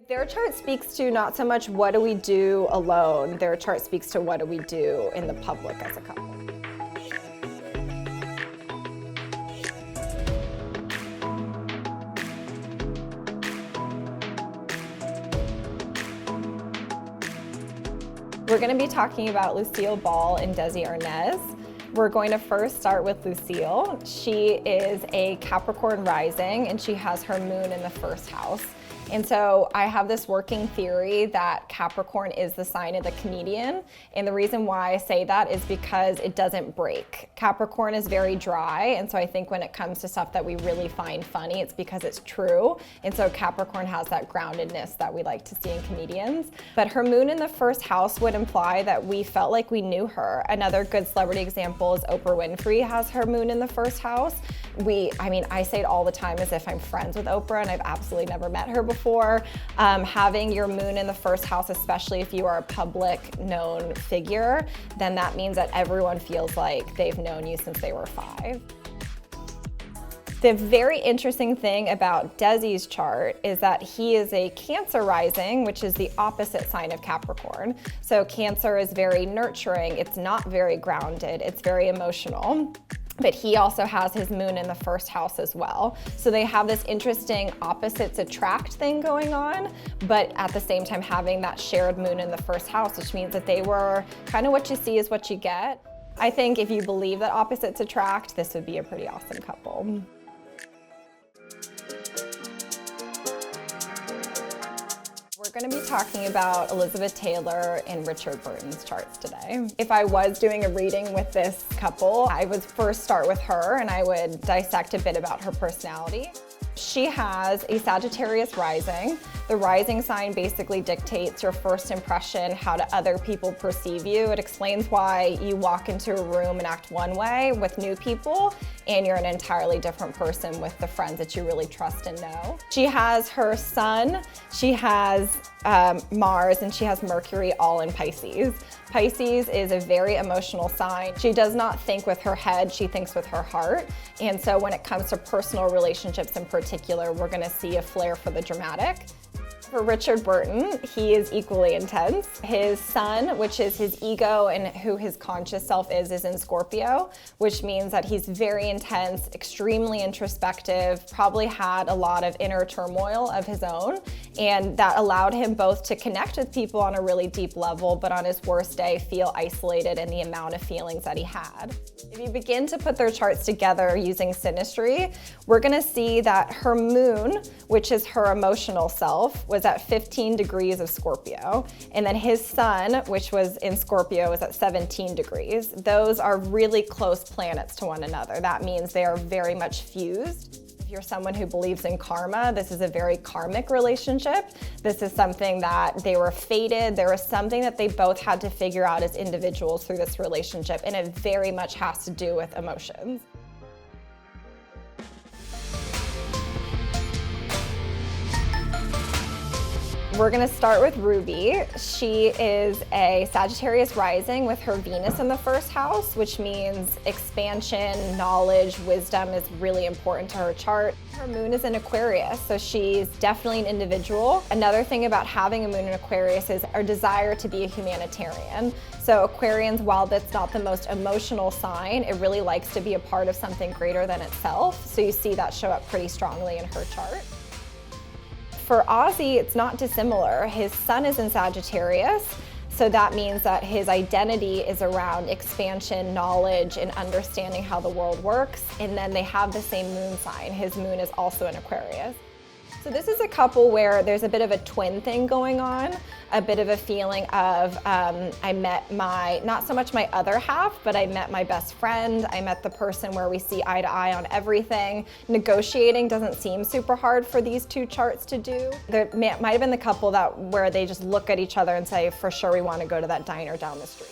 Their chart speaks to not so much what do we do alone, their chart speaks to what do we do in the public as a couple. We're going to be talking about Lucille Ball and Desi Arnaz. We're going to first start with Lucille. She is a Capricorn rising and she has her moon in the first house. And so I have this working theory that Capricorn is the sign of the comedian. And the reason why I say that is because it doesn't break. Capricorn is very dry. And so I think when it comes to stuff that we really find funny, it's because it's true. And so Capricorn has that groundedness that we like to see in comedians. But her moon in the first house would imply that we felt like we knew her. Another good celebrity example is Oprah Winfrey has her moon in the first house. I say it all the time as if I'm friends with Oprah and I've absolutely never met her before. Having your moon in the first house, especially if you are a public known figure, then that means that everyone feels like they've known you since they were 5. The very interesting thing about Desi's chart is that he is a Cancer rising, which is the opposite sign of Capricorn. So Cancer is very nurturing, it's not very grounded, it's very emotional. But he also has his moon in the first house as well. So they have this interesting opposites attract thing going on, but at the same time having that shared moon in the first house, which means that they were kind of what you see is what you get. I think if you believe that opposites attract, this would be a pretty awesome couple. We're going to be talking about Elizabeth Taylor and Richard Burton's charts today. If I was doing a reading with this couple, I would first start with her and I would dissect a bit about her personality. She has a Sagittarius rising. The rising sign basically dictates your first impression, how do other people perceive you. It explains why you walk into a room and act one way with new people and you're an entirely different person with the friends that you really trust and know. She has her sun, she has Mars, and she has Mercury all in Pisces. Pisces is a very emotional sign. She does not think with her head, she thinks with her heart. And so when it comes to personal relationships in particular, we're gonna see a flair for the dramatic. For Richard Burton, he is equally intense. His sun, which is his ego and who his conscious self is in Scorpio, which means that he's very intense, extremely introspective, probably had a lot of inner turmoil of his own, and that allowed him both to connect with people on a really deep level, but on his worst day, feel isolated in the amount of feelings that he had. If you begin to put their charts together using synastry, we're gonna see that her moon, which is her emotional self, was at 15 degrees of Scorpio. And then his sun, which was in Scorpio, was at 17 degrees. Those are really close planets to one another. That means they are very much fused. If you're someone who believes in karma, this is a very karmic relationship. This is something that they were fated. There was something that they both had to figure out as individuals through this relationship, and it very much has to do with emotions. We're gonna start with Ruby. She is a Sagittarius rising with her Venus in the first house, which means expansion, knowledge, wisdom is really important to her chart. Her moon is in Aquarius, so she's definitely an individual. Another thing about having a moon in Aquarius is our desire to be a humanitarian. So Aquarians, while that's not the most emotional sign, it really likes to be a part of something greater than itself. So you see that show up pretty strongly in her chart. For Ozzy, it's not dissimilar. His sun is in Sagittarius, so that means that his identity is around expansion, knowledge, and understanding how the world works. And then they have the same moon sign. His moon is also in Aquarius. So this is a couple where there's a bit of a twin thing going on, a bit of a feeling of I met not so much my other half, but I met my best friend. I met the person where we see eye to eye on everything. Negotiating doesn't seem super hard for these two charts to do. There might have been the couple where they just look at each other and say, for sure we want to go to that diner down the street.